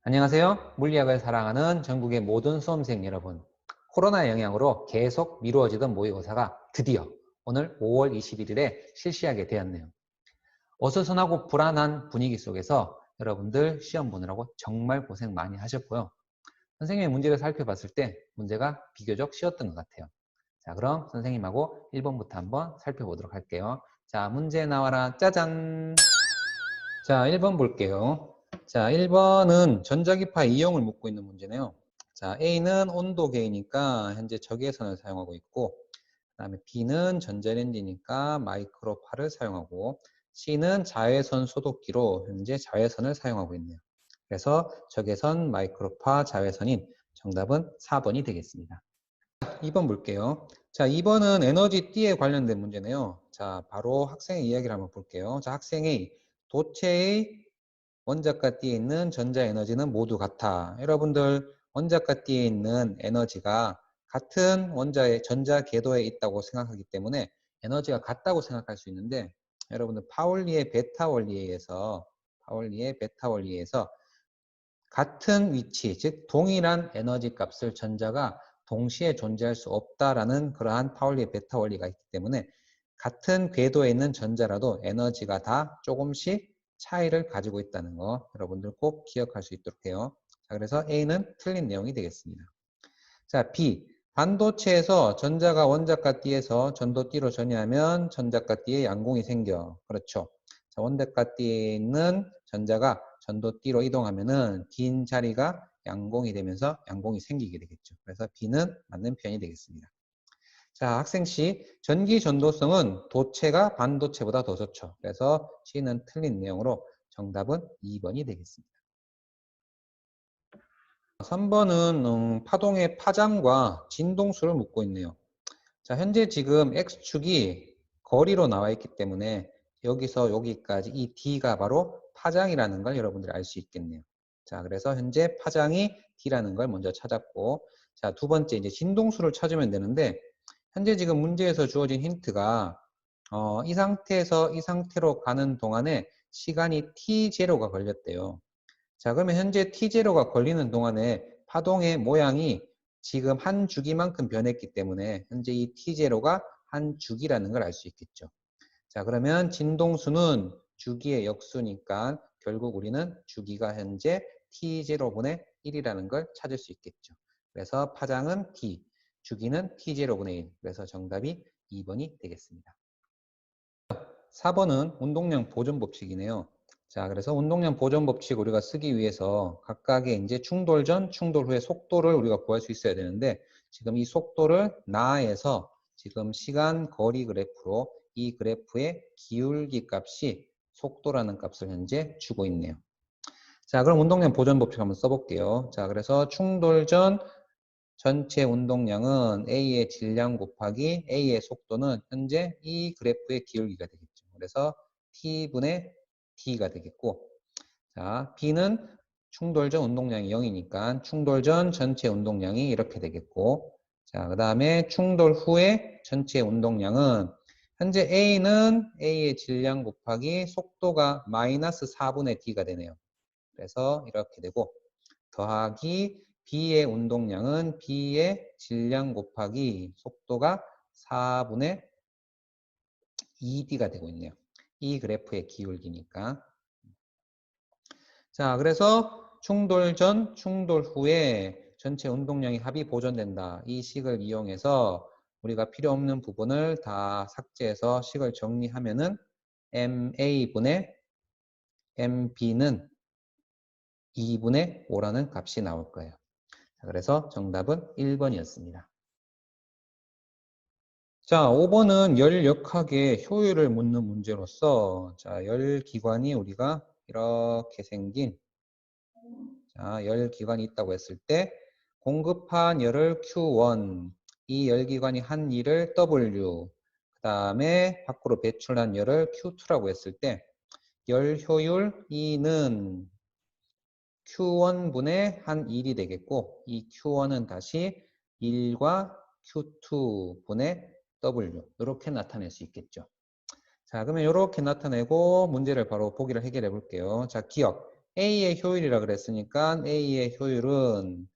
안녕하세요. 물리학을 사랑하는 전국의 모든 수험생 여러분. 코로나 영향으로 계속 미루어지던 모의고사가 드디어 오늘 5월 21일에 실시하게 되었네요. 어수선하고 불안한 분위기 속에서 여러분들 시험 보느라고 정말 고생 많이 하셨고요. 선생님의 문제를 살펴봤을 때 문제가 비교적 쉬웠던 것 같아요. 자, 그럼 선생님하고 1번부터 한번 살펴보도록 할게요. 자, 문제 나와라. 짜잔! 자, 1번 볼게요. 자, 1번은 전자기파 이용을 묻고 있는 문제네요. 자, A는 온도계이니까 현재 적외선을 사용하고 있고, 그 다음에 B는 전자레인지니까 마이크로파를 사용하고, C는 자외선 소독기로 현재 자외선을 사용하고 있네요. 그래서 적외선, 마이크로파, 자외선인 정답은 4번이 되겠습니다. 2번 볼게요. 자, 2번은 에너지 D에 관련된 문제네요. 자, 바로 학생의 이야기를 한번 볼게요. 자, 학생의 도체의 원자과 D에 있는 전자 에너지는 모두 같아. 여러분들 원자과 D에 있는 에너지가 같은 원자의 전자 궤도에 있다고 생각하기 때문에 에너지가 같다고 생각할 수 있는데 여러분들 파울리의 베타 원리에서 같은 위치, 즉 동일한 에너지 값을 전자가 동시에 존재할 수 없다라는 그러한 파울리의 베타 원리가 있기 때문에 같은 궤도에 있는 전자라도 에너지가 다 조금씩 차이를 가지고 있다는 거 여러분들 꼭 기억할 수 있도록 해요. 자, 그래서 A는 틀린 내용이 되겠습니다. 자, B. 반도체에서 전자가 원자과 D에서 전도 D로 전이하면 전자과 D에 양공이 생겨. 그렇죠. 자, 원자과 D에 있는 전자가 전도 D로 이동하면은 빈 자리가 양공이 되면서 양공이 생기게 되겠죠. 그래서 B는 맞는 표현이 되겠습니다. 자, 학생 C. 전기 전도성은 도체가 반도체보다 더 좋죠. 그래서 C는 틀린 내용으로 정답은 2번이 되겠습니다. 3번은 파동의 파장과 진동수를 묻고 있네요. 자, 현재 지금 X축이 거리로 나와 있기 때문에 여기서 여기까지 이 D가 바로 파장이라는 걸 여러분들이 알 수 있겠네요. 자, 그래서 현재 파장이 D라는 걸 먼저 찾았고, 자, 두 번째 이제 진동수를 찾으면 되는데, 현재 지금 문제에서 주어진 힌트가 이 상태에서 이 상태로 가는 동안에 시간이 T0가 걸렸대요. 자, 그러면 현재 T0가 걸리는 동안에 파동의 모양이 지금 한 주기만큼 변했기 때문에 현재 이 T0가 한 주기라는 걸 알 수 있겠죠. 자, 그러면 진동수는 주기의 역수니까 결국 우리는 주기가 현재 T0분의 1이라는 걸 찾을 수 있겠죠. 그래서 파장은 T, 주기는 T0분의 1. 그래서 정답이 2번이 되겠습니다. 4번은 운동량 보존 법칙이네요. 자, 그래서 운동량 보존 법칙 우리가 쓰기 위해서 각각의 이제 충돌 전, 충돌 후의 속도를 우리가 구할 수 있어야 되는데 지금 이 속도를 나에서 지금 시간 거리 그래프로 이 그래프의 기울기 값이 속도라는 값을 현재 주고 있네요. 자, 그럼 운동량 보존 법칙 한번 써볼게요. 자, 그래서 충돌 전 전체 운동량은 A의 질량 곱하기 A의 속도는 현재 이 그래프의 기울기가 되겠죠. 그래서 T분의 D가 되겠고, 자, B는 충돌 전 운동량이 0이니까 충돌 전 전체 운동량이 이렇게 되겠고, 자, 그 다음에 충돌 후에 전체 운동량은 현재 A는 A의 질량 곱하기 속도가 마이너스 4분의 D가 되네요. 그래서 이렇게 되고, 더하기 B의 운동량은 B의 질량 곱하기 속도가 4분의 2D가 되고 있네요. 이 그래프의 기울기니까. 자, 그래서 충돌 전, 충돌 후에 전체 운동량의 합이 보존된다. 이 식을 이용해서 우리가 필요 없는 부분을 다 삭제해서 식을 정리하면은 MA분의 MB는 2분의 5라는 값이 나올 거예요. 그래서 정답은 1번이었습니다. 자, 5번은 열역학의 효율을 묻는 문제로서 자, 열기관이 우리가 이렇게 생긴 자, 열기관이 있다고 했을 때 공급한 열을 Q1 이 열기관이 한 일을 W 그 다음에 밖으로 배출한 열을 Q2라고 했을 때 열 효율 E는 Q1분의 한 1이 되겠고 이 Q1은 다시 1과 Q2분의 W 이렇게 나타낼 수 있겠죠. 자, 그러면 이렇게 나타내고 문제를 바로 보기를 해결해 볼게요. 자, 기억. A의 효율이라 그랬으니까 A의 효율은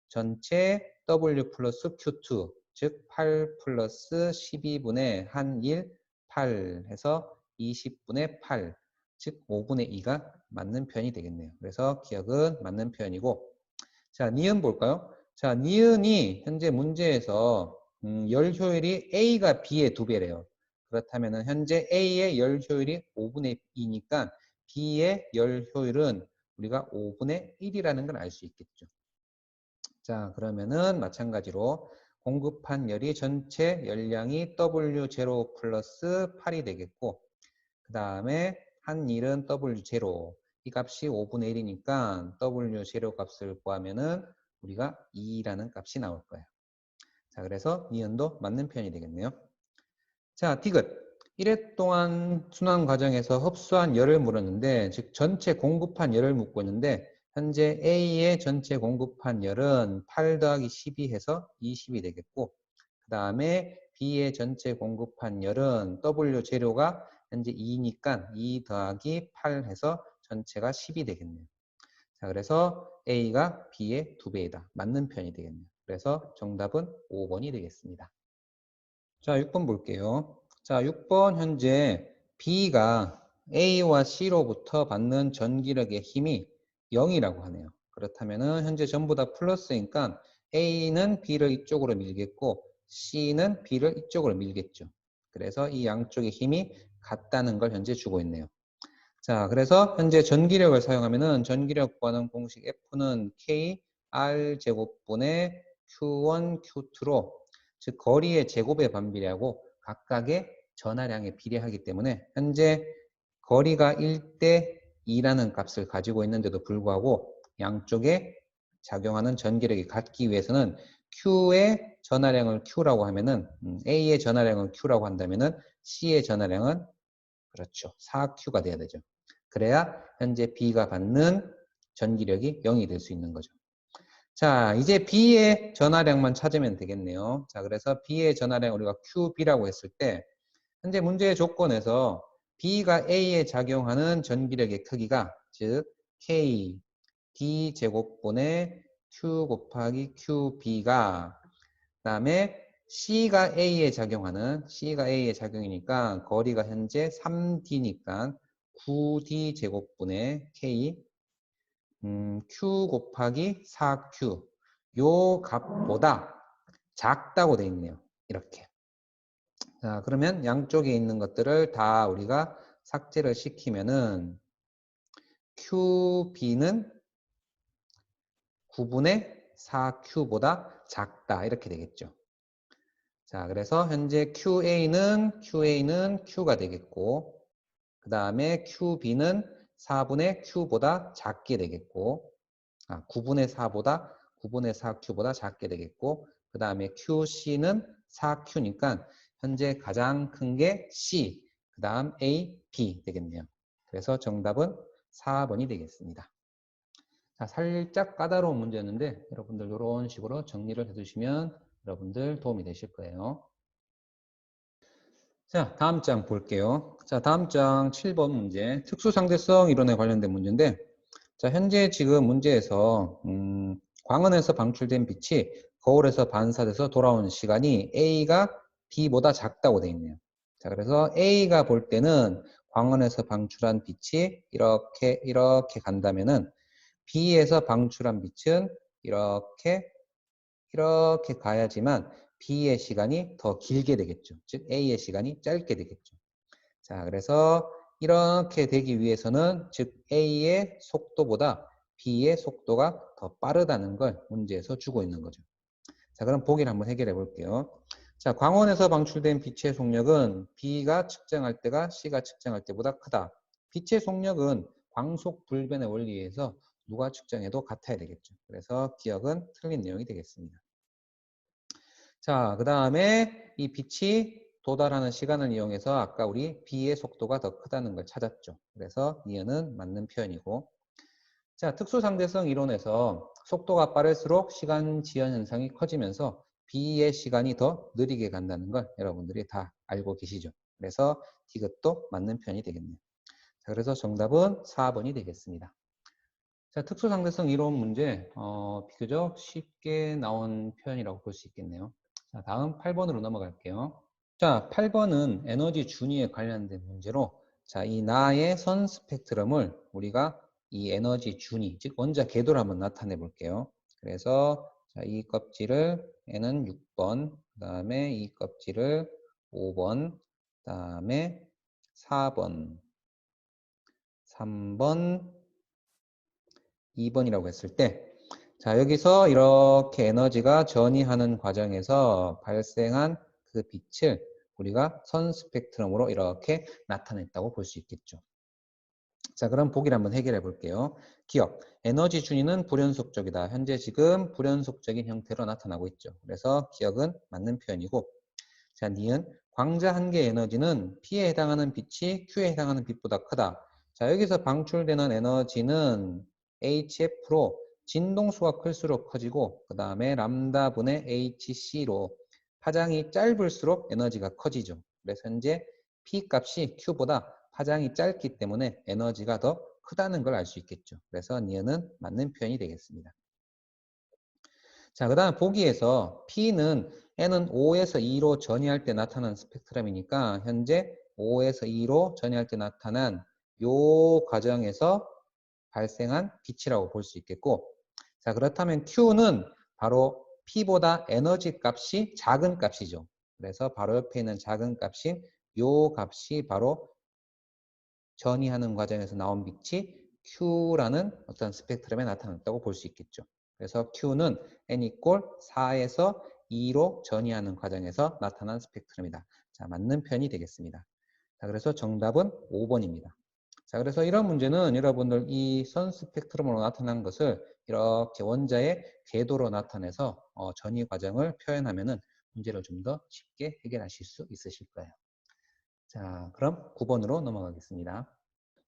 전체 W 플러스 Q2, 즉 8 플러스 12분의 한 1, 8 해서 20분의 8, 즉 5분의 2가 맞는 표현이 되겠네요. 그래서 기억은 맞는 표현이고, 자, 니은 볼까요? 자, 니은이 현재 문제에서 열 효율이 A가 B의 2배래요. 그렇다면 현재 A의 열 효율이 5분의 2니까 B의 열 효율은 우리가 5분의 1이라는 걸 알 수 있겠죠. 자, 그러면은 마찬가지로 공급한 열이 전체 열량이 W0 플러스 8이 되겠고, 그 다음에 한 일은 W0. 이 값이 5분의 1이니까 W0 값을 구하면은 우리가 2라는 값이 나올 거예요. 자, 그래서 니은도 맞는 표현이 되겠네요. 자, 디귿. 1회 동안 순환 과정에서 흡수한 열을 물었는데, 즉 전체 공급한 열을 묻고 있는데, 현재 A의 전체 공급한 열은 8 더하기 12 해서 20이 되겠고, 그 다음에 B의 전체 공급한 열은 W 재료가 현재 2니까 2 더하기 8 해서 전체가 10이 되겠네요. 자, 그래서 A가 B의 2배이다. 맞는 편이 되겠네요. 그래서 정답은 5번이 되겠습니다. 자, 6번 볼게요. 자, 6번 현재 B가 A와 C로부터 받는 전기력의 힘이 0이라고 하네요. 그렇다면은 현재 전부 다 플러스니까 A는 B를 이쪽으로 밀겠고 C는 B를 이쪽으로 밀겠죠. 그래서 이 양쪽의 힘이 같다는 걸 현재 주고 있네요. 자, 그래서 현재 전기력을 사용하면은 전기력 구하는 공식 F는 K R 제곱분의 Q1 Q2로 즉 거리의 제곱에 반비례하고 각각의 전하량에 비례하기 때문에 현재 거리가 1대 2라는 값을 가지고 있는데도 불구하고 양쪽에 작용하는 전기력이 같기 위해서는 Q의 전하량을 Q라고 하면은 A의 전하량을 Q라고 한다면은 C의 전하량은 그렇죠. 4Q가 돼야 되죠. 그래야 현재 B가 받는 전기력이 0이 될 수 있는 거죠. 자, 이제 B의 전하량만 찾으면 되겠네요. 자, 그래서 B의 전하량 우리가 QB라고 했을 때 현재 문제의 조건에서 B가 A에 작용하는 전기력의 크기가 즉 K D 제곱분의 Q 곱하기 QB가 그다음에 C가 A에 작용이니까 거리가 현재 3D니까 9D 제곱분의 K Q 곱하기 4Q 요 값보다 작다고 돼 있네요. 이렇게. 자, 그러면 양쪽에 있는 것들을 다 우리가 삭제를 시키면은 QB는 9분의 4Q보다 작다. 이렇게 되겠죠. 자, 그래서 현재 QA는 Q가 되겠고, 그 다음에 QB는 4분의 Q보다 작게 되겠고, 9분의 4Q보다 작게 되겠고, 그 다음에 QC는 4Q니까 현재 가장 큰 게 C, 그 다음 A, B 되겠네요. 그래서 정답은 4번이 되겠습니다. 자, 살짝 까다로운 문제였는데 여러분들 이런 식으로 정리를 해두시면 여러분들 도움이 되실 거예요. 자, 다음 장 볼게요. 자, 다음 장 7번 문제. 특수상대성 이론에 관련된 문제인데, 자, 현재 지금 문제에서, 광원에서 방출된 빛이 거울에서 반사돼서 돌아오는 시간이 A가 B보다 작다고 되어 있네요. 자, 그래서 A가 볼 때는 광원에서 방출한 빛이 이렇게 간다면은 B에서 방출한 빛은 이렇게 가야지만 B의 시간이 더 길게 되겠죠. 즉 A의 시간이 짧게 되겠죠. 자, 그래서 이렇게 되기 위해서는 즉 A의 속도보다 B의 속도가 더 빠르다는 걸 문제에서 주고 있는 거죠. 자, 그럼 보기를 한번 해결해 볼게요. 자, 광원에서 방출된 빛의 속력은 B가 측정할 때가 C가 측정할 때보다 크다. 빛의 속력은 광속 불변의 원리에 의해서 누가 측정해도 같아야 되겠죠. 그래서 기억은 틀린 내용이 되겠습니다. 자, 그 다음에 이 빛이 도달하는 시간을 이용해서 아까 우리 B의 속도가 더 크다는 걸 찾았죠. 그래서 니은은 맞는 표현이고. 자, 특수상대성 이론에서 속도가 빠를수록 시간 지연 현상이 커지면서 B의 시간이 더 느리게 간다는 걸 여러분들이 다 알고 계시죠. 그래서 이것도 맞는 표현이 되겠네요. 자, 그래서 정답은 4번이 되겠습니다. 자, 특수상대성 이론 문제, 비교적 쉽게 나온 표현이라고 볼 수 있겠네요. 자, 다음 8번으로 넘어갈게요. 자, 8번은 에너지 준위에 관련된 문제로, 자, 이 나의 선 스펙트럼을 우리가 이 에너지 준위, 즉 원자 궤도를 한번 나타내 볼게요. 그래서 자, 이 껍질을 N은 6번, 그 다음에 이 껍질을 5번, 그 다음에 4번, 3번, 2번이라고 했을 때, 자, 여기서 이렇게 에너지가 전이하는 과정에서 발생한 그 빛을 우리가 선 스펙트럼으로 이렇게 나타냈다고 볼 수 있겠죠. 자, 그럼 보기를 한번 해결해 볼게요. 기억, 에너지 준위는 불연속적이다. 현재 지금 불연속적인 형태로 나타나고 있죠. 그래서 기억은 맞는 표현이고, 자, 니은 광자 한 개의 에너지는 P에 해당하는 빛이 Q에 해당하는 빛보다 크다. 자, 여기서 방출되는 에너지는 HF로 진동수가 클수록 커지고 그 다음에 람다분의 HC로 파장이 짧을수록 에너지가 커지죠. 그래서 현재 P 값이 Q보다 파장이 짧기 때문에 에너지가 더 크다는 걸 알 수 있겠죠. 그래서 니은은 맞는 표현이 되겠습니다. 자, 그 다음 보기에서 P는 N은 5에서 2로 전이할 때 나타난 스펙트럼이니까 현재 5에서 2로 전이할 때 나타난 요 과정에서 발생한 빛이라고 볼 수 있겠고, 자, 그렇다면 Q는 바로 P보다 에너지 값이 작은 값이죠. 그래서 바로 옆에 있는 작은 값인 요 값이 바로 전이하는 과정에서 나온 빛이 Q라는 어떤 스펙트럼에 나타났다고 볼 수 있겠죠. 그래서 Q는 N 이꼴 4에서 2로 전이하는 과정에서 나타난 스펙트럼이다. 자, 맞는 편이 되겠습니다. 자, 그래서 정답은 5번입니다. 자, 그래서 이런 문제는 여러분들 이 선 스펙트럼으로 나타난 것을 이렇게 원자의 궤도로 나타내서 전이 과정을 표현하면은 문제를 좀 더 쉽게 해결하실 수 있으실 거예요. 자, 그럼 9번으로 넘어가겠습니다.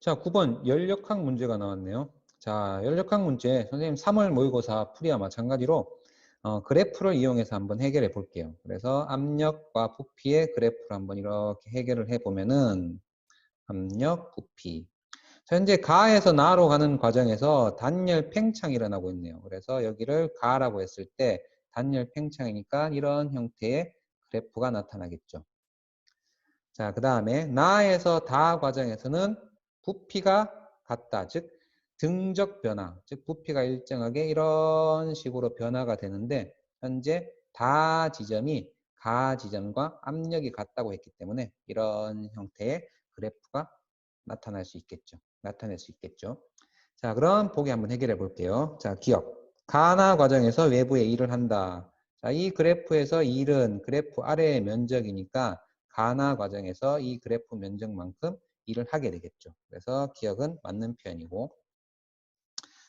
자, 9번 연력학 문제가 나왔네요. 자, 연력학 문제 선생님 3월 모의고사 풀이와 마찬가지로 그래프를 이용해서 한번 해결해 볼게요. 그래서 압력과 부피의 그래프를 한번 이렇게 해결을 해보면은 압력, 부피. 자, 현재 가에서 나로 가는 과정에서 단열 팽창이 일어나고 있네요. 그래서 여기를 가라고 했을 때 단열 팽창이니까 이런 형태의 그래프가 나타나겠죠. 자, 그 다음에 나에서 다 과정에서는 부피가 같다. 즉 등적 변화. 즉 부피가 일정하게 이런 식으로 변화가 되는데 현재 다 지점이 가 지점과 압력이 같다고 했기 때문에 이런 형태의 그래프가 나타날 수 있겠죠. 나타낼 수 있겠죠. 자, 그럼 보기 한번 해결해 볼게요. 자, 기억. 가나 과정에서 외부에 일을 한다. 자, 이 그래프에서 1은 그래프 아래의 면적이니까 가나 과정에서 이 그래프 면적만큼 일을 하게 되겠죠. 그래서 기억은 맞는 표현이고.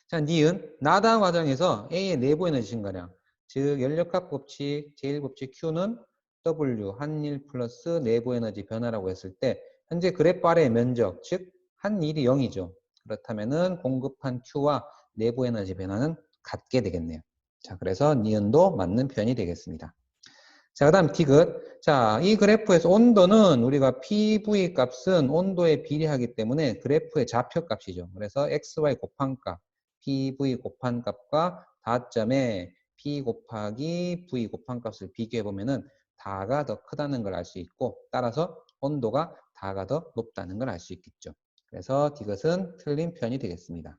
자, 니은 나다 과정에서 A의 내부 에너지 증가량. 즉 연력학 법칙, 제1법칙 Q는 W 한일 플러스 내부 에너지 변화라고 했을 때 현재 그래프 아래의 면적, 즉 한일이 0이죠. 그렇다면은 공급한 Q와 내부 에너지 변화는 같게 되겠네요. 자, 그래서 니은도 맞는 표현이 되겠습니다. 자, 그 다음 디귿. 자, 이 그래프에서 온도는 우리가 PV 값은 온도에 비례하기 때문에 그래프의 좌표 값이죠. 그래서 XY 곱한 값, PV 곱한 값과 다점에 P 곱하기 V 곱한 값을 비교해 보면은 다가 더 크다는 걸 알 수 있고 따라서 온도가 다가 더 높다는 걸 알 수 있겠죠. 그래서 디귿은 틀린 편이 되겠습니다.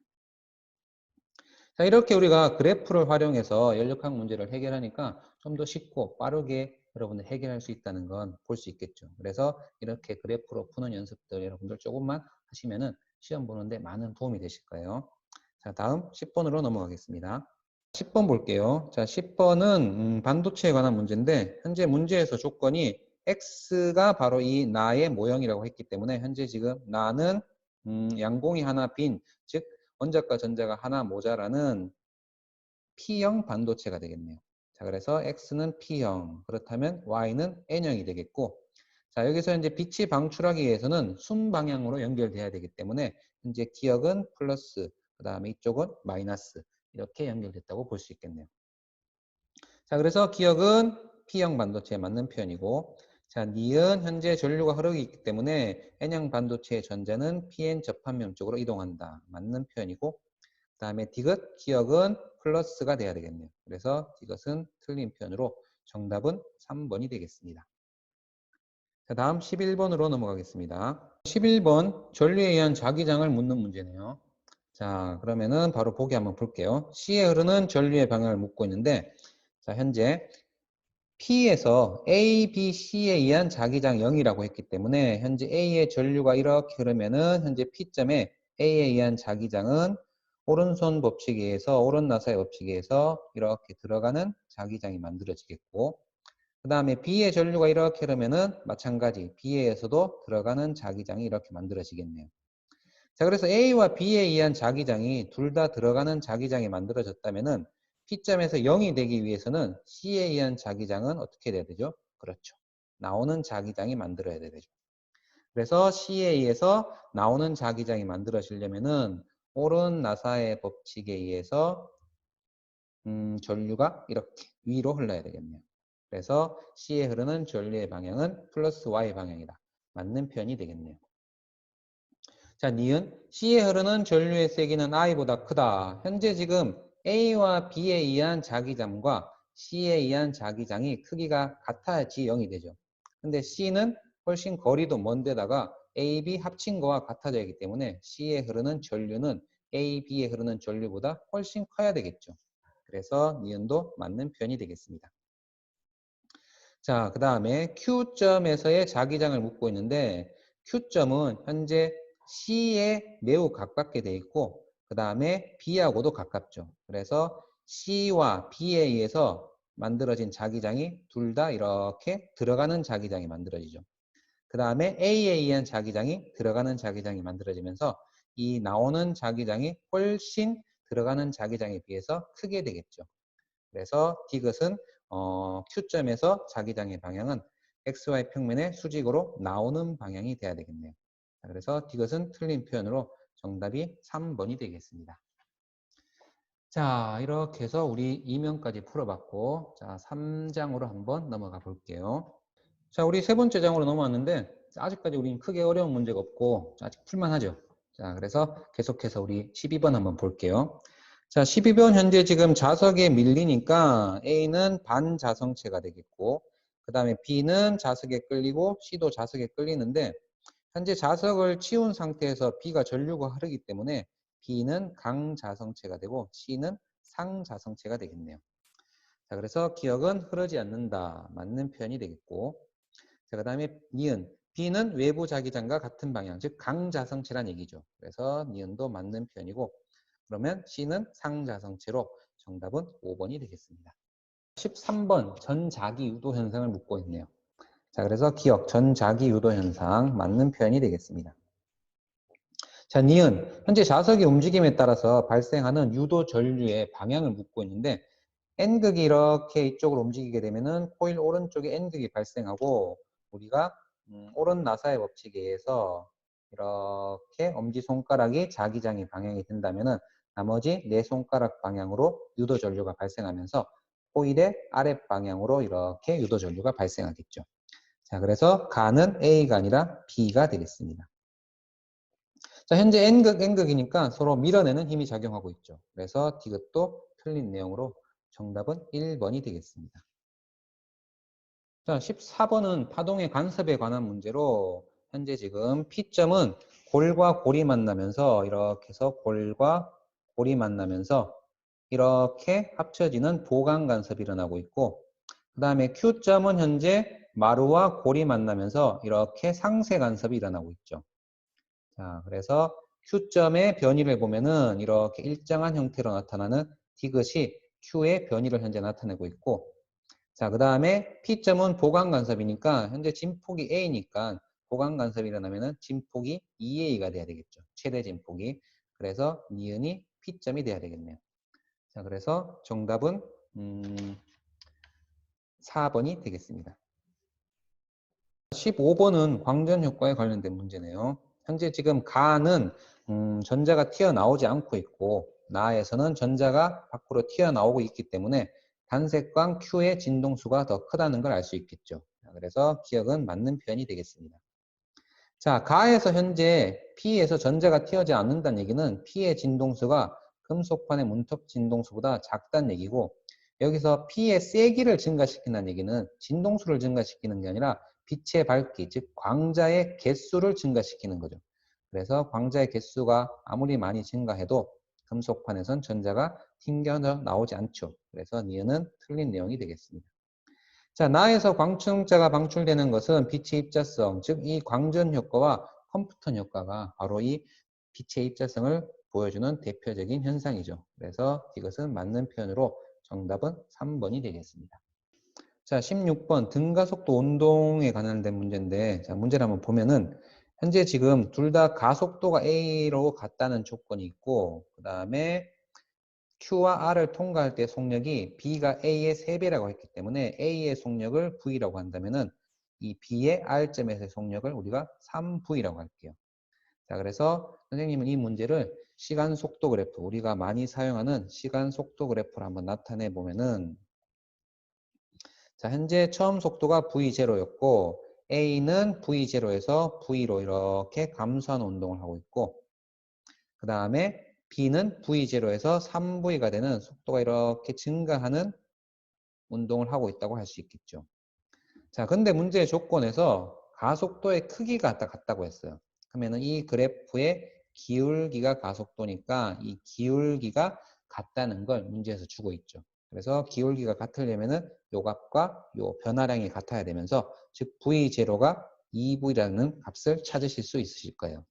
자, 이렇게 우리가 그래프를 활용해서 연력학 문제를 해결하니까 좀 더 쉽고 빠르게 여러분들 해결할 수 있다는 건 볼 수 있겠죠. 그래서 이렇게 그래프로 푸는 연습들 여러분들 조금만 하시면은 시험 보는데 많은 도움이 되실 거예요. 자, 다음 10번으로 넘어가겠습니다. 10번 볼게요. 자, 10번은 반도체에 관한 문제인데 현재 문제에서 조건이 X가 바로 이 나의 모형이라고 했기 때문에 현재 지금 나는 양봉이 하나 빈, 즉 원자과 전자가 하나 모자라는 P형 반도체가 되겠네요. 자, 그래서 X는 P형, 그렇다면 Y는 N형이 되겠고, 자, 여기서 이제 빛이 방출하기 위해서는 순방향으로 연결돼야 되기 때문에 현재 기역은 플러스, 그 다음에 이쪽은 마이너스 이렇게 연결됐다고 볼 수 있겠네요. 자, 그래서 기역은 P형 반도체에 맞는 표현이고, 자, 니은 현재 전류가 흐르고 있기 때문에 N형 반도체의 전자는 PN 접합면 쪽으로 이동한다. 맞는 표현이고, 그 다음에 디귿, 기억은 플러스가 돼야 되겠네요. 그래서 디귿은 틀린 표현으로 정답은 3번이 되겠습니다. 자, 다음 11번으로 넘어가겠습니다. 11번 전류에 의한 자기장을 묻는 문제네요. 자, 그러면은 바로 보기 한번 볼게요. C에 흐르는 전류의 방향을 묻고 있는데, 자, 현재 P에서 A, B, C에 의한 자기장 0이라고 했기 때문에 현재 A의 전류가 이렇게 흐르면은 현재 P점에 A에 의한 자기장은 오른손 법칙에 의해서 오른 나사의 법칙에 의해서 이렇게 들어가는 자기장이 만들어지겠고, 그 다음에 B의 전류가 이렇게 흐르면은 마찬가지 B에서도 들어가는 자기장이 이렇게 만들어지겠네요. 자, 그래서 A와 B에 의한 자기장이 둘 다 들어가는 자기장이 만들어졌다면은 P점에서 0이 되기 위해서는 C에 의한 자기장은 어떻게 돼야 되죠? 그렇죠. 나오는 자기장이 만들어야 되죠. 그래서 C에 의해서 나오는 자기장이 만들어지려면은 오른 나사의 법칙에 의해서 전류가 이렇게 위로 흘러야 되겠네요. 그래서 C에 흐르는 전류의 방향은 플러스 Y 방향이다. 맞는 표현이 되겠네요. 자, 니은 C에 흐르는 전류의 세기는 I보다 크다. 현재 지금 A와 B에 의한 자기장과 C에 의한 자기장이 크기가 같아야지 0이 되죠. 근데 C는 훨씬 거리도 먼데다가 A, B 합친 거와 같아져야 하기 때문에 C에 흐르는 전류는 A, B에 흐르는 전류보다 훨씬 커야 되겠죠. 그래서 니은도 맞는 표현이 되겠습니다. 자, 그 다음에 Q점에서의 자기장을 묻고 있는데 Q점은 현재 C에 매우 가깝게 돼 있고 그 다음에 B하고도 가깝죠. 그래서 C와 B에 의해서 만들어진 자기장이 둘 다 이렇게 들어가는 자기장이 만들어지죠. 그 다음에 A에 의한 자기장이 들어가는 자기장이 만들어지면서 이 나오는 자기장이 훨씬 들어가는 자기장에 비해서 크게 되겠죠. 그래서 디귿은 Q점에서 자기장의 방향은 XY 평면의 수직으로 나오는 방향이 돼야 되겠네요. 자, 그래서 디귿은 틀린 표현으로 정답이 3번이 되겠습니다. 자, 이렇게 해서 우리 2면까지 풀어봤고, 자, 3장으로 한번 넘어가 볼게요. 자, 우리 세 번째 장으로 넘어왔는데, 아직까지 우리는 크게 어려운 문제가 없고, 아직 풀만하죠. 자, 그래서 계속해서 우리 12번 한번 볼게요. 자, 12번 현재 지금 자석에 밀리니까 A는 반자성체가 되겠고, 그 다음에 B는 자석에 끌리고, C도 자석에 끌리는데, 현재 자석을 치운 상태에서 B가 전류가 흐르기 때문에 B는 강자성체가 되고 C는 상자성체가 되겠네요. 자, 그래서 기억은 흐르지 않는다. 맞는 표현이 되겠고. 자, 그 다음에 니은. B는 외부 자기장과 같은 방향, 즉 강자성체란 얘기죠. 그래서 니은도 맞는 표현이고 그러면 C는 상자성체로 정답은 5번이 되겠습니다. 13번 전자기 유도 현상을 묻고 있네요. 자, 그래서 기억, 전자기 유도 현상 맞는 표현이 되겠습니다. 자, 니은. 현재 자석의 움직임에 따라서 발생하는 유도 전류의 방향을 묻고 있는데 N극이 이렇게 이쪽으로 움직이게 되면은 코일 오른쪽에 N극이 발생하고 우리가 오른 나사의 법칙에 의해서 이렇게 엄지손가락이 자기장이 방향이 된다면은 나머지 네 손가락 방향으로 유도 전류가 발생하면서 코일의 아랫방향으로 이렇게 유도 전류가 발생하겠죠. 자, 그래서 가는 A가 아니라 B가 되겠습니다. 자, 현재 N극이니까 서로 밀어내는 힘이 작용하고 있죠. 그래서 디귿도 틀린 내용으로 정답은 1번이 되겠습니다. 자, 14번은 파동의 간섭에 관한 문제로 현재 지금 P점은 골과 골이 만나면서 이렇게 해서 골과 골이 만나면서 이렇게 합쳐지는 보강 간섭이 일어나고 있고 그 다음에 Q점은 현재 마루와 골이 만나면서 이렇게 상쇄 간섭이 일어나고 있죠. 자, 그래서 Q점의 변이를 보면은 이렇게 일정한 형태로 나타나는 디귿이 Q의 변이를 현재 나타내고 있고 자, 그 다음에 P점은 보강 간섭이니까 현재 진폭이 A니까 보강 간섭이 일어나면은 진폭이 2A가 돼야 되겠죠. 최대 진폭이. 그래서 니은이 P점이 돼야 되겠네요. 자, 그래서 정답은 4번이 되겠습니다. 15번은 광전 효과에 관련된 문제네요. 현재 지금 가는 전자가 튀어나오지 않고 있고 나에서는 전자가 밖으로 튀어나오고 있기 때문에 단색광 Q의 진동수가 더 크다는 걸 알 수 있겠죠. 그래서 기억은 맞는 표현이 되겠습니다. 자, 가에서 현재 P에서 전자가 튀어지 않는다는 얘기는 P의 진동수가 금속판의 문턱 진동수보다 작다는 얘기고, 여기서 P의 세기를 증가시킨다는 얘기는 진동수를 증가시키는 게 아니라 빛의 밝기, 즉 광자의 개수를 증가시키는 거죠. 그래서 광자의 개수가 아무리 많이 증가해도 금속판에선 전자가 튕겨져 나오지 않죠. 그래서 니은은 틀린 내용이 되겠습니다. 자, 나에서 광청자가 방출되는 것은 빛의 입자성, 즉 이 광전 효과와 컴퓨턴 효과가 바로 이 빛의 입자성을 보여주는 대표적인 현상이죠. 그래서 이것은 맞는 표현으로 정답은 3번이 되겠습니다. 자, 16번 등가속도 운동에 관련된 문제인데, 자, 문제를 한번 보면은 현재 지금 둘 다 가속도가 A로 같다는 조건이 있고, 그 다음에 Q와 R을 통과할 때 속력이 B가 A의 3배라고 했기 때문에 A의 속력을 V라고 한다면은 이 B의 R점에서의 속력을 우리가 3V라고 할게요. 자, 그래서 선생님은 이 문제를 시간 속도 그래프, 우리가 많이 사용하는 시간 속도 그래프를 한번 나타내 보면은, 자, 현재 처음 속도가 V0였고 A는 V0에서 V로 이렇게 감소하는 운동을 하고 있고, 그 다음에 B는 V0에서 3V가 되는 속도가 이렇게 증가하는 운동을 하고 있다고 할 수 있겠죠. 자, 근데 문제의 조건에서 가속도의 크기가 같다고 했어요. 그러면 이 그래프의 기울기가 가속도니까 이 기울기가 같다는 걸 문제에서 주고 있죠. 그래서 기울기가 같으려면은 요 값과 요 변화량이 같아야 되면서 즉 V0가 2V라는 값을 찾으실 수 있으실 거예요.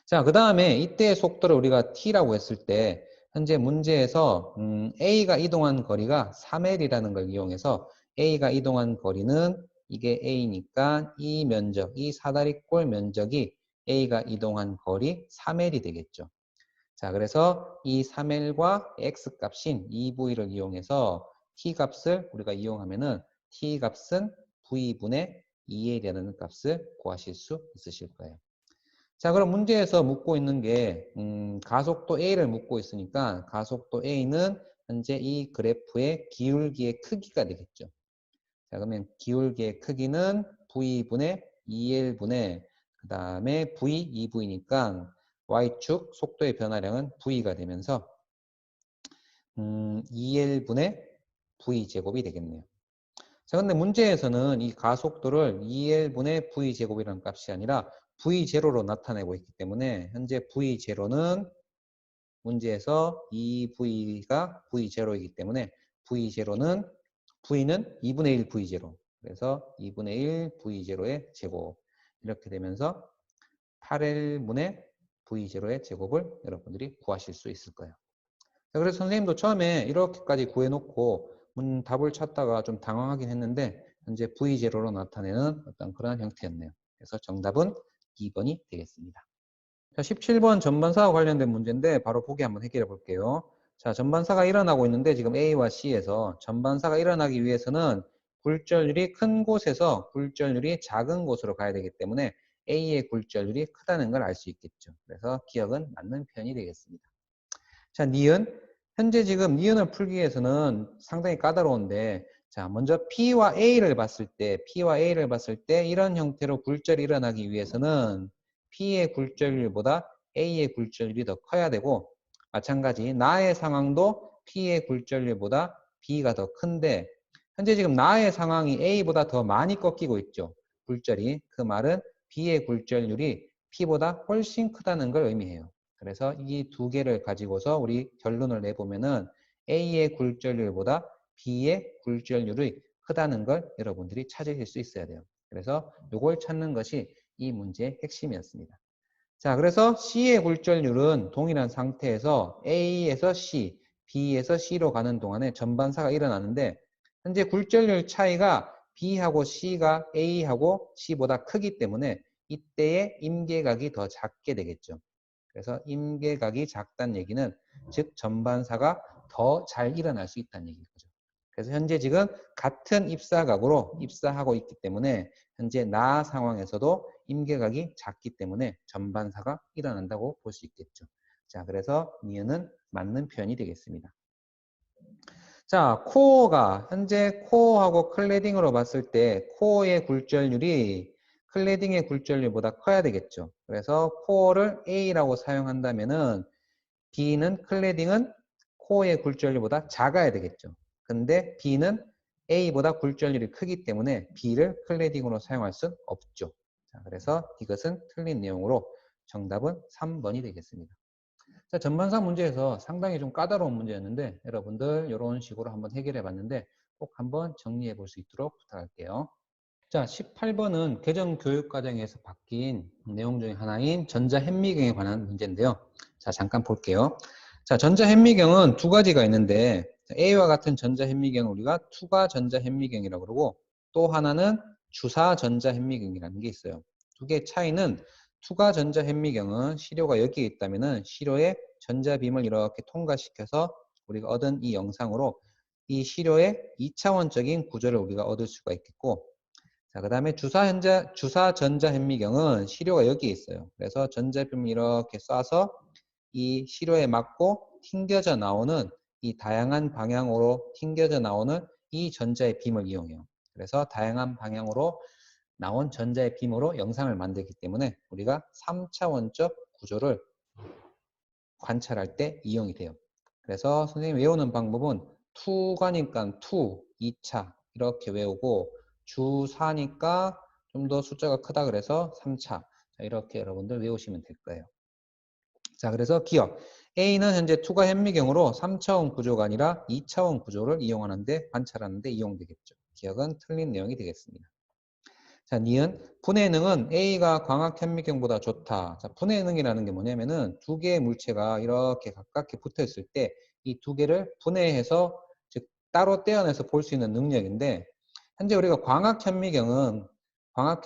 자, 그 다음에 이때의 속도를 우리가 t라고 했을 때 현재 문제에서 A가 이동한 거리가 3L이라는 걸 이용해서 A가 이동한 거리는 이게 A니까 이 면적, 이 사다리꼴 면적이 A가 이동한 거리 3L이 되겠죠. 자, 그래서 이 3L과 X 값인 2V를 이용해서 t 값을 우리가 이용하면은 t 값은 V분의 2L이라는 값을 구하실 수 있으실 거예요. 자, 그럼 문제에서 묻고 있는 게 가속도 A를 묻고 있으니까 가속도 A는 현재 이 그래프의 기울기의 크기가 되겠죠. 자, 그러면 기울기의 크기는 V분의 2L분의 그 다음에 V, 2V니까 Y축 속도의 변화량은 V가 되면서 2L분의 V제곱이 되겠네요. 자, 근데 문제에서는 이 가속도를 2L분의 V제곱이라는 값이 아니라 V0로 나타내고 있기 때문에 현재 V0는 문제에서 2V가 V0이기 때문에 V0는 V는 2분의 1 V0. 그래서 2분의 1 V0의 제곱. 이렇게 되면서 8L분의 V0의 제곱을 여러분들이 구하실 수 있을 거예요. 자, 그래서 선생님도 처음에 이렇게까지 구해놓고 답을 찾다가 좀 당황하긴 했는데 현재 V0로 나타내는 어떤 그런 형태였네요. 그래서 정답은 2번이 되겠습니다. 자, 17번 전반사와 관련된 문제인데 바로 보기 한번 해결해 볼게요. 자, 전반사가 일어나고 있는데 지금 A와 C에서 전반사가 일어나기 위해서는 굴절률이 큰 곳에서 굴절률이 작은 곳으로 가야 되기 때문에 A의 굴절률이 크다는 걸 알 수 있겠죠. 그래서 기억은 맞는 표현이 되겠습니다. 자, 니은. 현재 지금 니은을 풀기 위해서는 상당히 까다로운데, 자, 먼저 P와 A를 봤을 때, P와 A를 봤을 때 이런 형태로 굴절이 일어나기 위해서는 P의 굴절률보다 A의 굴절률이 더 커야 되고, 마찬가지 나의 상황도 P의 굴절률보다 B가 더 큰데, 현재 지금 나의 상황이 A보다 더 많이 꺾이고 있죠. 굴절이. 그 말은 B의 굴절률이 P보다 훨씬 크다는 걸 의미해요. 그래서 이 두 개를 가지고서 우리 결론을 내보면은 A의 굴절률보다 B의 굴절률이 크다는 걸 여러분들이 찾으실 수 있어야 돼요. 그래서 이걸 찾는 것이 이 문제의 핵심이었습니다. 자, 그래서 C의 굴절률은 동일한 상태에서 A에서 C, B에서 C로 가는 동안에 전반사가 일어나는데 현재 굴절률 차이가 B하고 C가 A하고 C보다 크기 때문에 이때의 임계각이 더 작게 되겠죠. 그래서 임계각이 작다는 얘기는 즉 전반사가 더 잘 일어날 수 있다는 얘기인 거죠. 그래서 현재 지금 같은 입사각으로 입사하고 있기 때문에 현재 나 상황에서도 임계각이 작기 때문에 전반사가 일어난다고 볼 수 있겠죠. 자, 그래서 니은은 맞는 표현이 되겠습니다. 자, 코어가 현재 코어하고 클레딩으로 봤을 때 코어의 굴절률이 클레딩의 굴절률보다 커야 되겠죠. 그래서 코어를 A라고 사용한다면은 B는 클래딩은 코어의 굴절률보다 작아야 되겠죠. 근데 B는 A보다 굴절률이 크기 때문에 B를 클래딩으로 사용할 수 없죠. 자, 그래서 이것은 틀린 내용으로 정답은 3번이 되겠습니다. 자, 전반상 문제에서 상당히 좀 까다로운 문제였는데 여러분들 이런 식으로 한번 해결해 봤는데 꼭 한번 정리해 볼 수 있도록 부탁할게요. 자, 18번은 개정교육과정에서 바뀐 내용 중에 하나인 전자현미경에 관한 문제인데요. 자, 잠깐 볼게요. 자, 전자현미경은 두 가지가 있는데 A와 같은 전자현미경을 우리가 투과 전자현미경이라고 그러고 또 하나는 주사 전자현미경이라는 게 있어요. 두 개의 차이는 투과 전자현미경은 시료가 여기에 있다면은 시료에 전자빔을 이렇게 통과시켜서 우리가 얻은 이 영상으로 이 시료의 2차원적인 구조를 우리가 얻을 수가 있겠고, 자, 그 다음에 주사 전자현미경은 시료가 여기에 있어요. 그래서 전자빔을 이렇게 쏴서 이 시료에 맞고 튕겨져 나오는 이 다양한 방향으로 튕겨져 나오는 이 전자의 빔을 이용해요. 그래서 다양한 방향으로 나온 전자의 빔으로 영상을 만들기 때문에 우리가 3차원적 구조를 관찰할 때 이용이 돼요. 그래서 선생님이 외우는 방법은 투가니까 투, 2차 이렇게 외우고 주4니까 좀 더 숫자가 크다 그래서 3차 이렇게 여러분들 외우시면 될 거예요. 자, 그래서 기억. A는 현재 투가 현미경으로 3차원 구조가 아니라 2차원 구조를 이용하는데 관찰하는데 이용되겠죠. 기억은 틀린 내용이 되겠습니다. 자, 니은 분해 능은 A가 광학 현미경보다 좋다. 자, 분해 능이라는 게 뭐냐면은 두 개의 물체가 이렇게 가깝게 붙어 있을 때 이 두 개를 분해해서 즉 따로 떼어내서 볼 수 있는 능력인데 현재 우리가 광학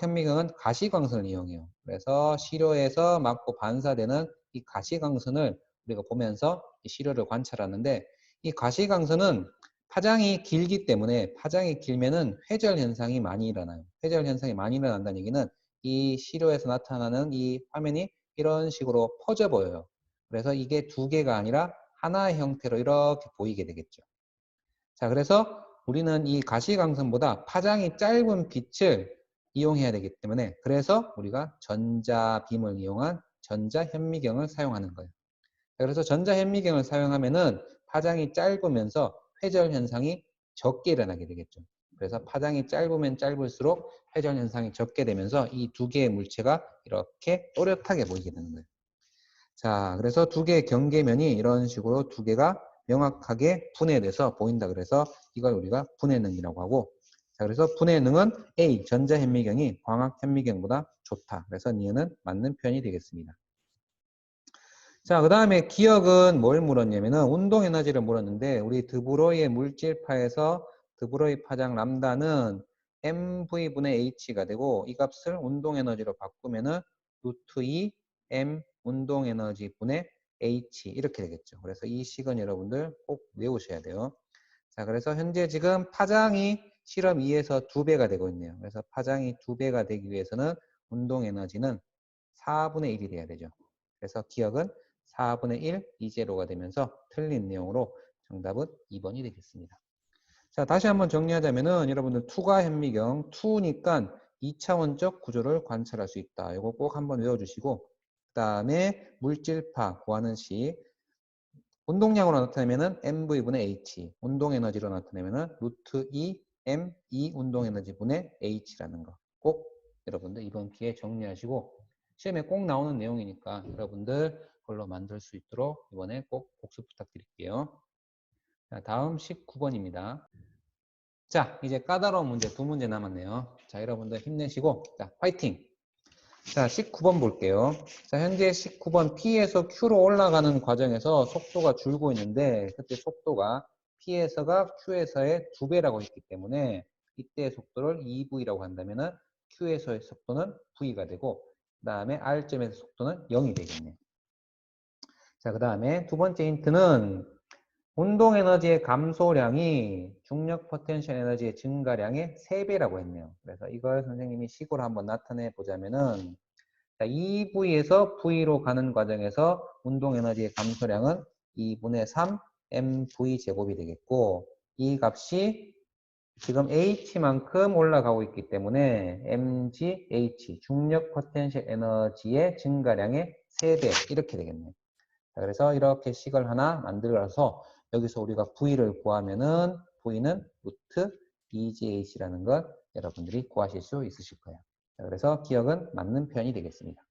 현미경은 가시광선을 이용해요. 그래서 시료에서 맞고 반사되는 이 가시광선을 우리가 보면서 이 시료를 관찰하는데 이 가시광선은 파장이 길기 때문에 파장이 길면은 회절 현상이 많이 일어나요. 회절 현상이 많이 일어난다는 얘기는 이 시료에서 나타나는 이 화면이 이런 식으로 퍼져 보여요. 그래서 이게 두 개가 아니라 하나의 형태로 이렇게 보이게 되겠죠. 자, 그래서 우리는 이 가시광선보다 파장이 짧은 빛을 이용해야 되기 때문에 그래서 우리가 전자빔을 이용한 전자현미경을 사용하는 거예요. 그래서 전자현미경을 사용하면은 파장이 짧으면서 회절 현상이 적게 일어나게 되겠죠. 그래서 파장이 짧으면 짧을수록 회절 현상이 적게 되면서 이 두 개의 물체가 이렇게 또렷하게 보이게 되는 거예요. 자, 그래서 두 개의 경계면이 이런 식으로 두 개가 명확하게 분해돼서 보인다. 그래서 이걸 우리가 분해능이라고 하고, 자, 그래서 분해능은 A, 전자현미경이 광학현미경보다 좋다. 그래서 니은은 맞는 표현이 되겠습니다. 자, 그 다음에 기억은 뭘 물었냐면은 운동 에너지를 물었는데 우리 드브로이의 물질파에서 드브로이 파장 람다는 mv분의 h가 되고 이 값을 운동 에너지로 바꾸면은 루트 2 m 운동 에너지 분의 h 이렇게 되겠죠. 그래서 이 식은 여러분들 꼭 외우셔야 돼요. 자, 그래서 현재 지금 파장이 실험 2에서 2배가 되고 있네요. 그래서 파장이 2배가 되기 위해서는 운동 에너지는 4분의 1이 돼야 되죠. 그래서 기억은 4분의 1 이제로가 되면서 틀린 내용으로 정답은 2번이 되겠습니다. 자, 다시 한번 정리하자면은 여러분들 투과 현미경, 투니까 2차원적 구조를 관찰할 수 있다. 이거 꼭 한번 외워주시고 그 다음에 물질파 구하는 시 운동량으로 나타내면은 mv분의 h, 운동에너지로 나타내면은 루트 2 m 2 운동에너지분의 h라는 거 꼭 여러분들 이번 기회에 정리하시고 시험에 꼭 나오는 내용이니까 여러분들 그걸로 만들 수 있도록 이번에 꼭 복습 부탁드릴게요. 자, 다음 19번입니다. 자, 이제 까다로운 문제 두 문제 남았네요. 자, 여러분들 힘내시고 자, 화이팅! 자, 19번 볼게요. 자, 현재 19번 P에서 Q로 올라가는 과정에서 속도가 줄고 있는데 그때 속도가 P에서가 Q에서의 2배라고 했기 때문에 이때의 속도를 2V라고 한다면은 Q에서의 속도는 V가 되고 그 다음에 R점에서 속도는 0이 되겠네요. 자, 그 다음에 두 번째 힌트는 운동 에너지의 감소량이 중력 포텐셜 에너지의 증가량의 3배라고 했네요. 그래서 이걸 선생님이 식으로 한번 나타내 보자면은 자, EV에서 V로 가는 과정에서 운동 에너지의 감소량은 2분의 3 mv 제곱이 되겠고 이 값이 지금 h만큼 올라가고 있기 때문에 mgh 중력 포텐셜 에너지의 증가량의 3배 이렇게 되겠네요. 자, 그래서 이렇게 식을 하나 만들어서 여기서 우리가 V를 구하면은 V는 루트 2GH라는 걸 여러분들이 구하실 수 있으실 거예요. 자, 그래서 기억은 맞는 표현이 되겠습니다.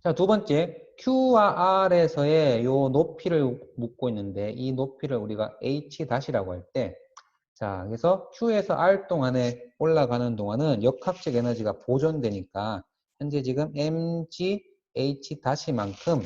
자, 두 번째, Q와 R에서의 요 높이를 묻고 있는데 이 높이를 우리가 H-라고 할 때, 자, 그래서 Q에서 R 동안에 올라가는 동안은 역학적 에너지가 보존되니까 현재 지금 mgh-만큼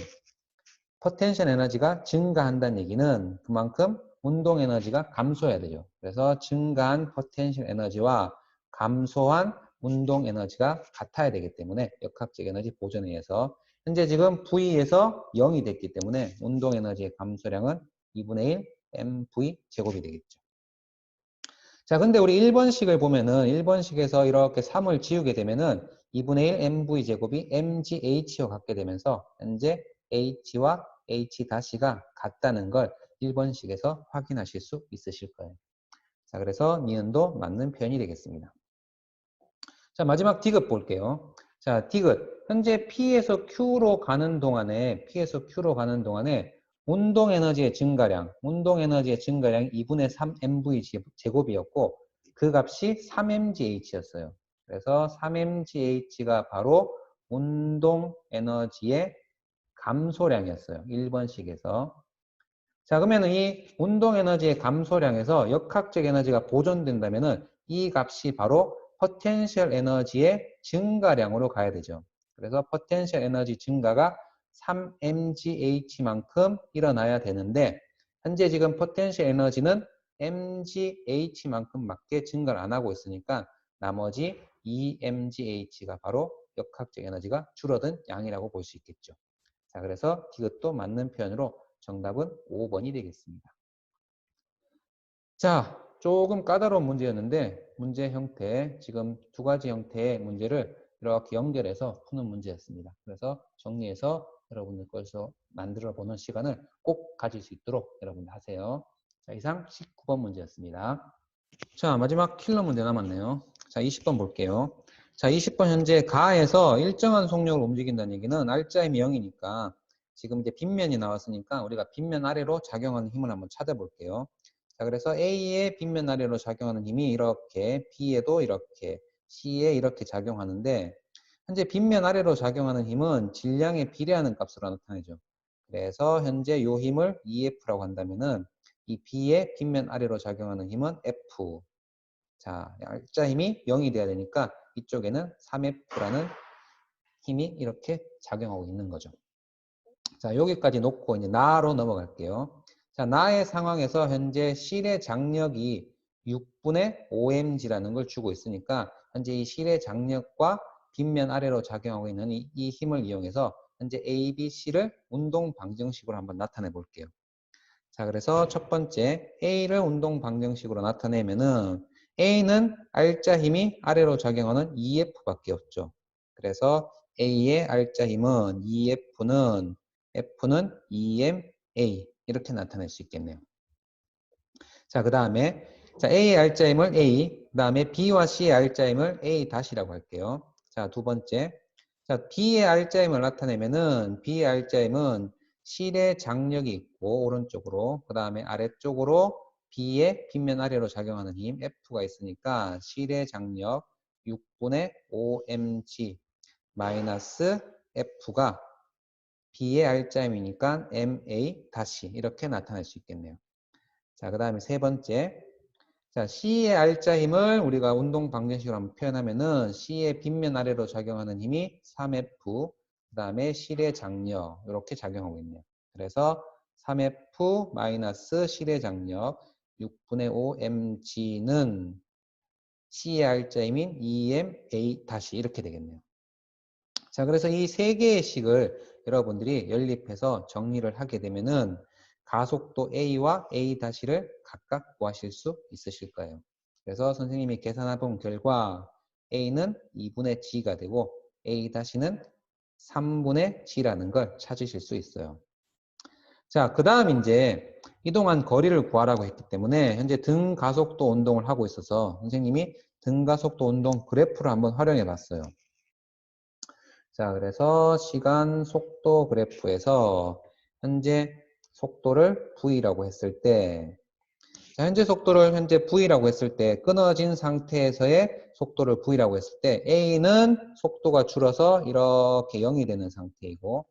포텐셜 에너지가 증가한다는 얘기는 그만큼 운동 에너지가 감소해야 되죠. 그래서 증가한 포텐셜 에너지와 감소한 운동 에너지가 같아야 되기 때문에 역학적 에너지 보존에 의해서 현재 지금 V에서 0이 됐기 때문에 운동 에너지의 감소량은 2분의 1 mv 제곱이 되겠죠. 자, 근데 우리 1번식을 보면은 1번식에서 이렇게 3을 지우게 되면은 2분의 1 mv 제곱이 mgh와 같게 되면서 현재 h와 h-가 같다는 걸 1번식에서 확인하실 수 있으실 거예요. 자, 그래서 니은도 맞는 표현이 되겠습니다. 자, 마지막 디귿 볼게요. 자, 디귿. 현재 P에서 Q로 가는 동안에 운동 에너지의 증가량이 2분의 3 mv 제곱이었고 그 값이 3mgh였어요. 그래서 3mgh가 바로 운동 에너지의 감소량이었어요. 1번식에서. 자, 그러면 이 운동 에너지의 감소량에서 역학적 에너지가 보존된다면은 이 값이 바로 포텐셜 에너지의 증가량으로 가야 되죠. 그래서 포텐셜 에너지 증가가 3mgh만큼 일어나야 되는데 현재 지금 포텐셜 에너지는 mgh만큼밖에 증가를 안 하고 있으니까 나머지 2mgh가 바로 역학적 에너지가 줄어든 양이라고 볼 수 있겠죠. 자, 그래서 이것도 맞는 표현으로 정답은 5번이 되겠습니다. 자, 조금 까다로운 문제였는데 문제 형태, 지금 두 가지 형태의 문제를 이렇게 연결해서 푸는 문제였습니다. 그래서 정리해서 여러분들 것을 만들어 보는 시간을 꼭 가질 수 있도록 여러분들 하세요. 자, 이상 19번 문제였습니다. 자, 마지막 킬러 문제 남았네요. 자, 20번 볼게요. 자, 20번 현재 가에서 일정한 속력으로 움직인다는 얘기는 R자임이 0이니까 지금 이제 빗면이 나왔으니까 우리가 빗면 아래로 작용하는 힘을 한번 찾아볼게요. 자, 그래서 A의 빗면 아래로 작용하는 힘이 이렇게, B에도 이렇게, C에 이렇게 작용하는데 현재 빗면 아래로 작용하는 힘은 질량에 비례하는 값으로 나타내죠. 그래서 현재 이 힘을 EF라고 한다면은 이 B의 빗면 아래로 작용하는 힘은 F. 자, R자 힘이 0이 돼야 되니까 이쪽에는 3F라는 힘이 이렇게 작용하고 있는 거죠. 자, 여기까지 놓고 이제 나로 넘어갈게요. 자, 나의 상황에서 현재 실의 장력이 6분의 5mg라는 걸 주고 있으니까 현재 이 실의 장력과 빗면 아래로 작용하고 있는 이 힘을 이용해서 현재 A, B, C를 운동 방정식으로 한번 나타내 볼게요. 자, 그래서 첫 번째 A를 운동 방정식으로 나타내면은 A는 R자 힘이 아래로 작용하는 EF밖에 없죠. 그래서 A의 R자 힘은 F는 EMA 이렇게 나타낼 수 있겠네요. 자, 그 다음에 A의 R자 힘을 A, 그 다음에 B와 C의 R자 힘을 A-라고 할게요. 자, 두 번째. 자, B의 R자 힘을 나타내면은 B의 R자 힘은 실의 장력이 있고 오른쪽으로 그 다음에 아래쪽으로 B의 빗면 아래로 작용하는 힘 F가 있으니까 실의 장력 6분의 5mg 마이너스 F가 B의 R자 힘이니까 MA 다시 이렇게 나타낼 수 있겠네요. 자, 그 다음에 세 번째. 자, C의 R자 힘을 우리가 운동 방정식으로 한번 표현하면은 C의 빗면 아래로 작용하는 힘이 3F, 그 다음에 실의 장력 이렇게 작용하고 있네요. 그래서 3F 마이너스 실의 장력 6분의 5mg는 C의 R자 힘인 EMA 다시 이렇게 되겠네요. 자, 그래서 이 세 개의 식을 여러분들이 연립해서 정리를 하게 되면은 가속도 A와 A-를 각각 구하실 수 있으실 거예요. 그래서 선생님이 계산해 본 결과 A는 2분의 G가 되고 A-는 3분의 G라는 걸 찾으실 수 있어요. 자, 그 다음 이제 이동한 거리를 구하라고 했기 때문에 현재 등 가속도 운동을 하고 있어서 선생님이 등 가속도 운동 그래프를 한번 활용해 봤어요. 자, 그래서 시간 속도 그래프에서 현재 속도를 V라고 했을 때, 자, 현재 속도를 현재 V라고 했을 때, 끊어진 상태에서의 속도를 V라고 했을 때, A는 속도가 줄어서 이렇게 0이 되는 상태이고,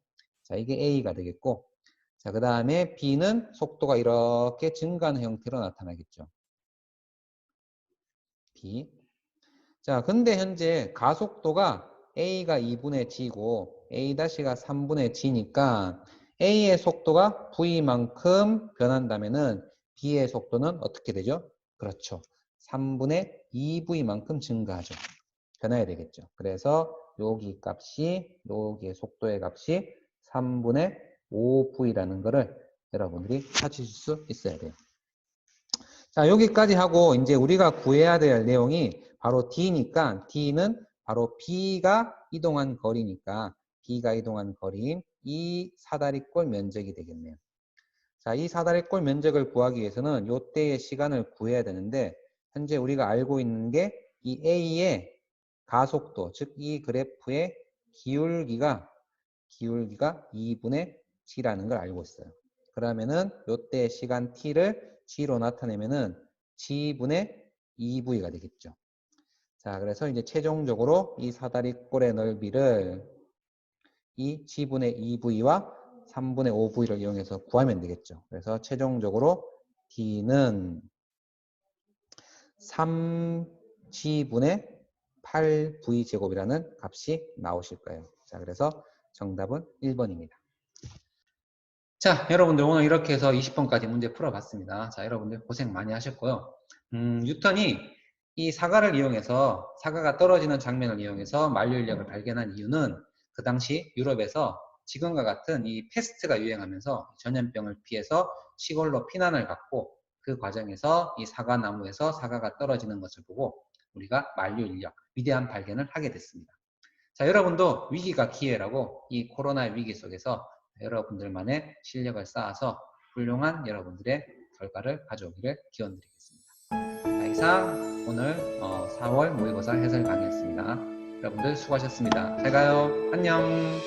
자, 이게 A가 되겠고, 자, 그 다음에 B는 속도가 이렇게 증가하는 형태로 나타나겠죠. B. 자, 근데 현재 가속도가 A가 2분의 G고 A-가 3분의 G니까 A의 속도가 V만큼 변한다면은 B의 속도는 어떻게 되죠? 그렇죠. 3분의 2V만큼 증가하죠. 변해야 되겠죠. 그래서 여기 값이, 여기의 속도의 값이 3분의 5V라는 거를 여러분들이 찾으실 수 있어야 돼요. 자, 여기까지 하고 이제 우리가 구해야 될 내용이 바로 D니까 D는 바로 B가 이동한 거리니까 B가 이동한 거리인 이 사다리꼴 면적이 되겠네요. 자, 이 사다리꼴 면적을 구하기 위해서는 이때의 시간을 구해야 되는데 현재 우리가 알고 있는 게 이 A의 가속도, 즉 이 그래프의 기울기가 2분의 G라는 걸 알고 있어요. 그러면은 이때의 시간 T를 G로 나타내면은 G분의 2V가 되겠죠. 자, 그래서 이제 최종적으로 이 사다리꼴의 넓이를 이 G분의 2V와 3분의 5V를 이용해서 구하면 되겠죠. 그래서 최종적으로 D는 3G분의 8V제곱이라는 값이 나오실 거예요. 자, 그래서 정답은 1번입니다. 자, 여러분들 오늘 이렇게 해서 20번까지 문제 풀어봤습니다. 자, 여러분들 고생 많이 하셨고요. 뉴턴이 이 사과를 이용해서, 사과가 떨어지는 장면을 이용해서 만류인력을 발견한 이유는 그 당시 유럽에서 지금과 같은 이 패스트가 유행하면서 전염병을 피해서 시골로 피난을 갔고 그 과정에서 이 사과나무에서 사과가 떨어지는 것을 보고 우리가 만류인력, 위대한 발견을 하게 됐습니다. 자, 여러분도 위기가 기회라고 이 코로나 위기 속에서 여러분들만의 실력을 쌓아서 훌륭한 여러분들의 결과를 가져오기를 기원드리겠습니다. 자, 이상 오늘 4월 모의고사 해설 강의였습니다. 여러분들 수고하셨습니다. 잘 가요. 안녕.